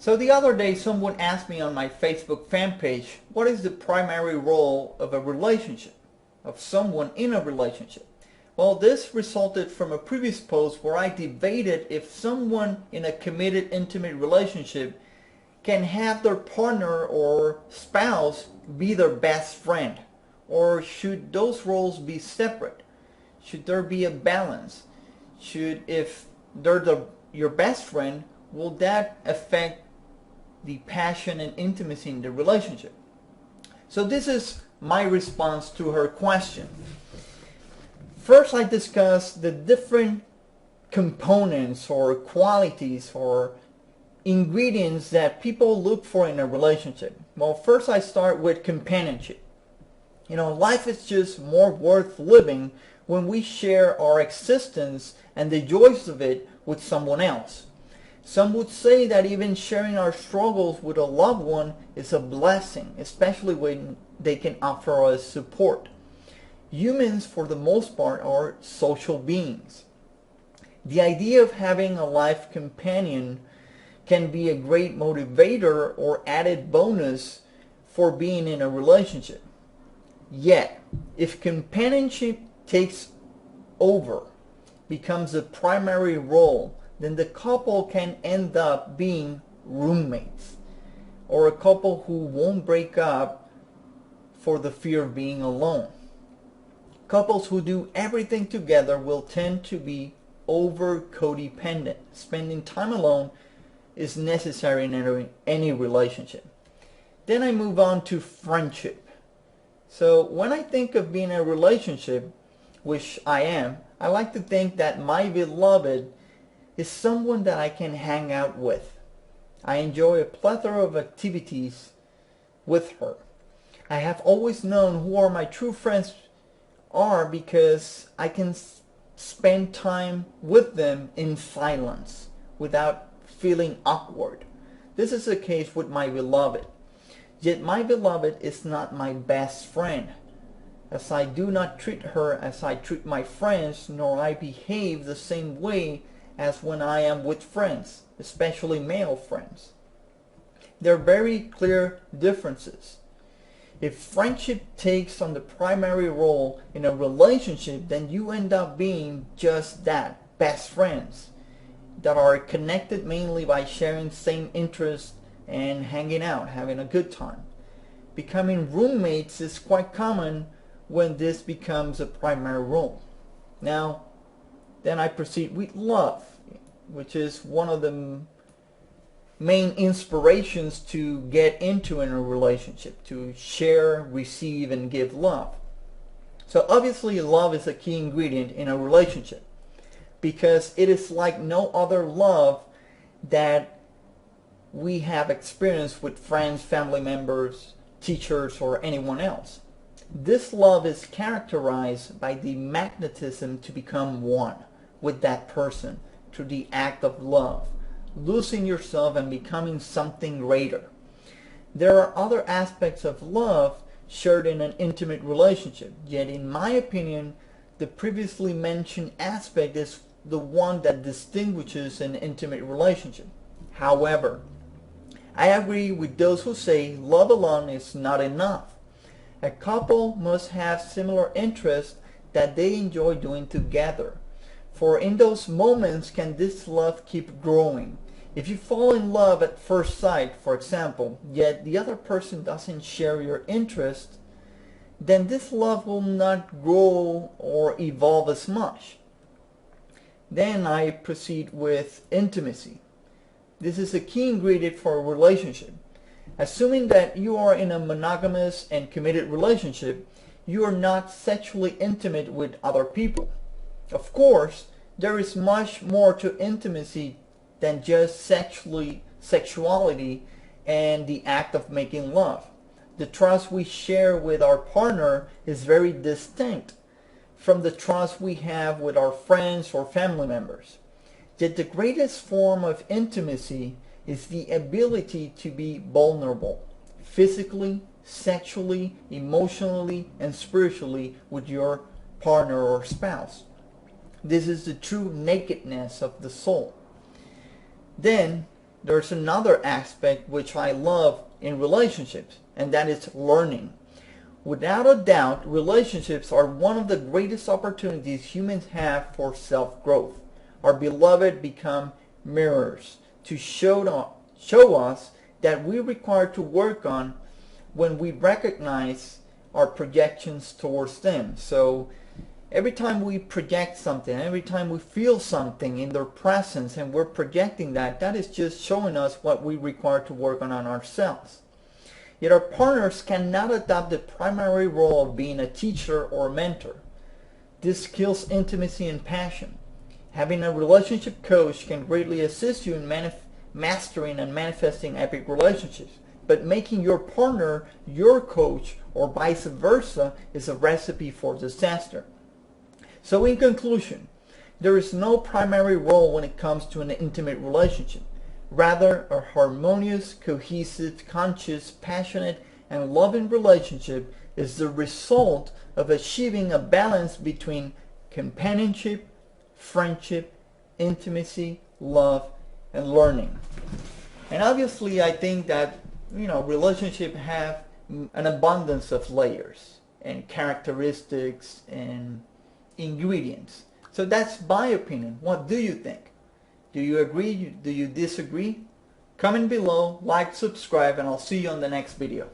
So the other day someone asked me on my Facebook fan page, what is the primary role of a relationship, of someone in a relationship? Well, this resulted from a previous post where I debated if someone in a committed intimate relationship can have their partner or spouse be their best friend, or should those roles be separate? Should there be a balance? If they're your best friend, will that affect the passion and intimacy in the relationship? So this is my response to her question. First, I discuss the different components or qualities or ingredients that people look for in a relationship. Well, first I start with companionship. Life is just more worth living when we share our existence and the joys of it with someone else. Some would say that even sharing our struggles with a loved one is a blessing, especially when they can offer us support. Humans, for the most part, are social beings. The idea of having a life companion can be a great motivator or added bonus for being in a relationship. Yet, if companionship takes over, becomes a primary role, then the couple can end up being roommates, or a couple who won't break up for the fear of being alone. Couples who do everything together will tend to be over codependent. Spending time alone is necessary in any relationship. Then I move on to friendship. So when I think of being in a relationship, which I am, I like to think that my beloved is someone that I can hang out with. I enjoy a plethora of activities with her. I have always known who are my true friends are because I can spend time with them in silence without feeling awkward. This is the case with my beloved. Yet my beloved is not my best friend, as I do not treat her as I treat my friends, nor I behave the same way as when I am with friends, especially male friends. There are very clear differences. If friendship takes on the primary role in a relationship, then you end up being just that, best friends that are connected mainly by sharing same interests and hanging out, having a good time. Becoming roommates is quite common when this becomes a primary role. Now, then I proceed with love, which is one of the main inspirations to get into in a relationship, to share, receive, and give love. So obviously love is a key ingredient in a relationship because it is like no other love that we have experienced with friends, family members, teachers, or anyone else. This love is characterized by the magnetism to become one with that person through the act of love, losing yourself and becoming something greater. There are other aspects of love shared in an intimate relationship, yet in my opinion, the previously mentioned aspect is the one that distinguishes an intimate relationship. However, I agree with those who say love alone is not enough. A couple must have similar interests that they enjoy doing together. For in those moments can this love keep growing. If you fall in love at first sight, for example, yet the other person doesn't share your interest, then this love will not grow or evolve as much. Then I proceed with intimacy. This is a key ingredient for a relationship. Assuming that you are in a monogamous and committed relationship, you are not sexually intimate with other people. Of course, there is much more to intimacy than just sexuality and the act of making love. The trust we share with our partner is very distinct from the trust we have with our friends or family members. Yet the greatest form of intimacy is the ability to be vulnerable, physically, sexually, emotionally, and spiritually with your partner or spouse. This is the true nakedness of the soul. Then there's another aspect which I love in relationships, and that is learning. Without a doubt, relationships are one of the greatest opportunities humans have for self-growth. Our beloved become mirrors to show us that we require to work on when we recognize our projections towards them. So every time we project something, every time we feel something in their presence and we're projecting that, that is just showing us what we require to work on ourselves. Yet our partners cannot adopt the primary role of being a teacher or a mentor. This kills intimacy and passion. Having a relationship coach can greatly assist you in mastering and manifesting epic relationships. But making your partner your coach or vice versa is a recipe for disaster. So in conclusion, there is no primary role when it comes to an intimate relationship. Rather, a harmonious, cohesive, conscious, passionate, and loving relationship is the result of achieving a balance between companionship, friendship, intimacy, love, and learning. And obviously, I think that relationships have an abundance of layers and characteristics and ingredients. So that's my opinion. What do you think? Do you agree? Do you disagree? Comment below, like, subscribe, and I'll see you on the next video.